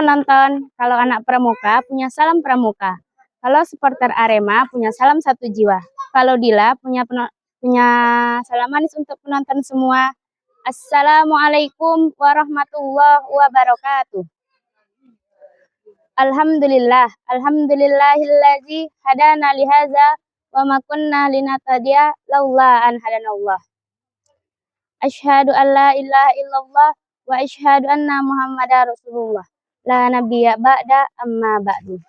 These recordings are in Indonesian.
penonton, kalau anak pramuka punya salam pramuka. Kalau supporter Arema punya salam satu jiwa. Kalau Dila punya salam manis untuk penonton semua. Assalamualaikum warahmatullahi wabarakatuh. Alhamdulillahilladzi hadana lihaza wa ma kunna linahtadiya laula an hadanallah. Asyhadu an la ilaha illallah wa asyhadu anna Muhammadar Rasulullah. La nabiyya ba'da amma ba'du.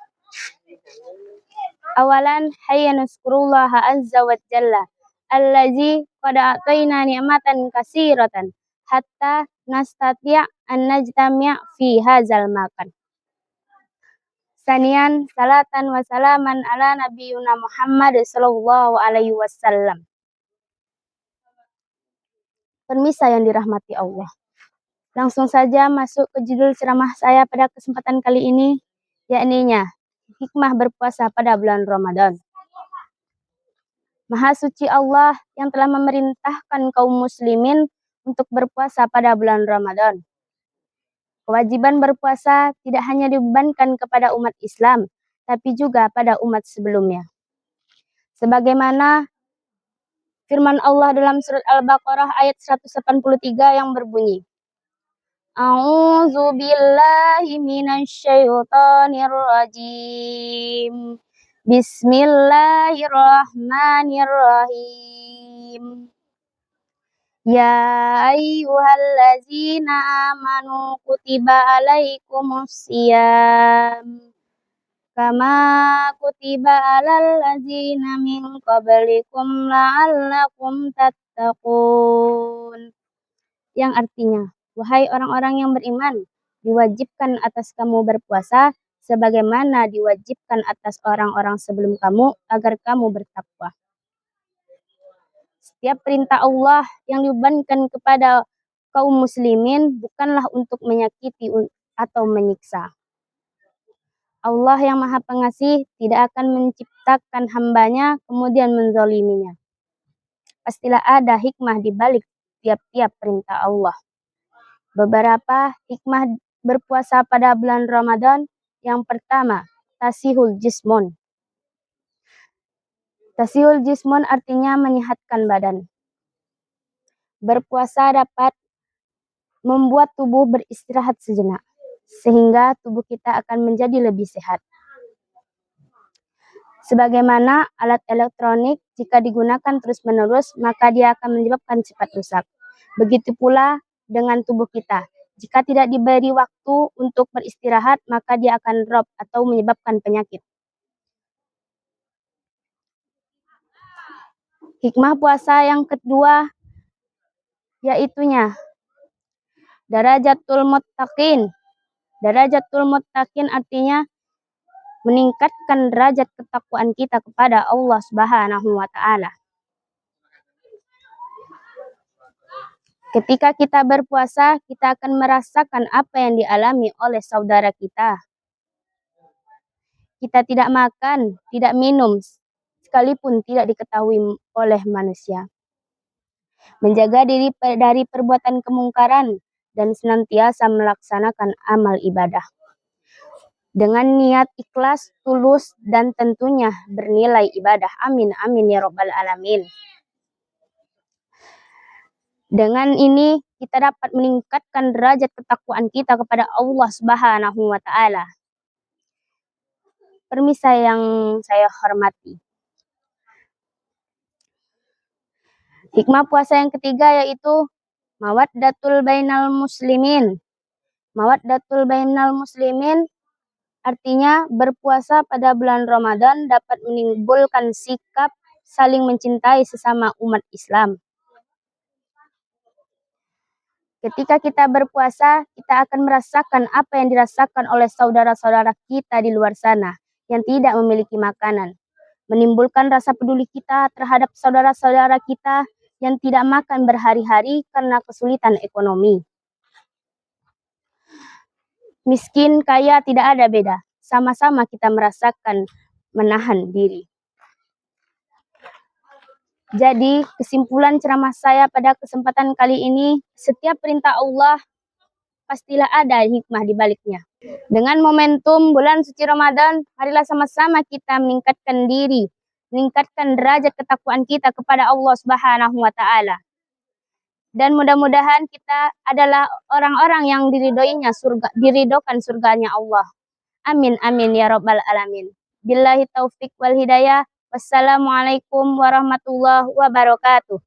Awalan hayya nuskurullaha azza wa jalla allazi qad a'tayna ni'matan katsiratan hatta nastati' an najtami' fi hadzal makan. Sanian salatan wa salaman ala nabiyuna Muhammad sallallahu alaihi wasallam. Permisa yang dirahmati Allah. Langsung saja masuk ke judul ceramah saya pada kesempatan kali ini, yakninya hikmah berpuasa pada bulan Ramadan. Maha suci Allah yang telah memerintahkan kaum muslimin untuk berpuasa pada bulan Ramadan. Kewajiban berpuasa tidak hanya dibebankan kepada umat Islam, tapi juga pada umat sebelumnya. Sebagaimana firman Allah dalam surat Al-Baqarah ayat 183 yang berbunyi, A'udzu billahi minasyaitonir rajim. Bismillahirrahmanirrahim. Ya ayyuhallazina amanu kutiba alaikumusiyam kama kutiba alal ladzina min qablikum la'allakum tattaqun. Yang artinya, wahai orang-orang yang beriman, diwajibkan atas kamu berpuasa sebagaimana diwajibkan atas orang-orang sebelum kamu agar kamu bertakwa. Setiap perintah Allah yang dibebankan kepada kaum muslimin bukanlah untuk menyakiti atau menyiksa. Allah yang Maha Pengasih tidak akan menciptakan hambanya kemudian menzaliminya. Pastilah ada hikmah di balik tiap-tiap perintah Allah. Beberapa hikmah berpuasa pada bulan Ramadan. Yang pertama, tasihul jismun. Tasihul jismun artinya menyehatkan badan. Berpuasa dapat membuat tubuh beristirahat sejenak, sehingga tubuh kita akan menjadi lebih sehat. Sebagaimana alat elektronik, jika digunakan terus-menerus, maka dia akan menyebabkan cepat rusak. Begitu pula dengan tubuh kita. Jika tidak diberi waktu untuk beristirahat, maka dia akan drop atau menyebabkan penyakit. Hikmah puasa yang kedua yaitunya darajatul muttaqin. Darajatul muttaqin artinya meningkatkan derajat ketakwaan kita kepada Allah Subhanahu wa taala. Ketika kita berpuasa, kita akan merasakan apa yang dialami oleh saudara kita. Kita tidak makan, tidak minum, sekalipun tidak diketahui oleh manusia. Menjaga diri dari perbuatan kemungkaran dan senantiasa melaksanakan amal ibadah. Dengan niat ikhlas, tulus, dan tentunya bernilai ibadah. Amin, amin ya rabbal alamin. Dengan ini kita dapat meningkatkan derajat ketakwaan kita kepada Allah Subhanahu wa taala. Permisa yang saya hormati. Hikmah puasa yang ketiga yaitu mawaddatul bainal muslimin. Mawaddatul bainal muslimin artinya berpuasa pada bulan Ramadan dapat menimbulkan sikap saling mencintai sesama umat Islam. Ketika kita berpuasa, kita akan merasakan apa yang dirasakan oleh saudara-saudara kita di luar sana yang tidak memiliki makanan. Menimbulkan rasa peduli kita terhadap saudara-saudara kita yang tidak makan berhari-hari karena kesulitan ekonomi. Miskin, kaya tidak ada beda. Sama-sama kita merasakan menahan diri. Jadi, kesimpulan ceramah saya pada kesempatan kali ini, setiap perintah Allah pastilah ada hikmah di baliknya. Dengan momentum bulan suci Ramadan, marilah sama-sama kita meningkatkan diri, meningkatkan derajat ketakwaan kita kepada Allah Subhanahu wa taala. Dan mudah-mudahan kita adalah orang-orang yang diridhokan surganya Allah. Amin amin ya rabbal alamin. Billahi taufik wal hidayah. Wassalamualaikum warahmatullahi wabarakatuh.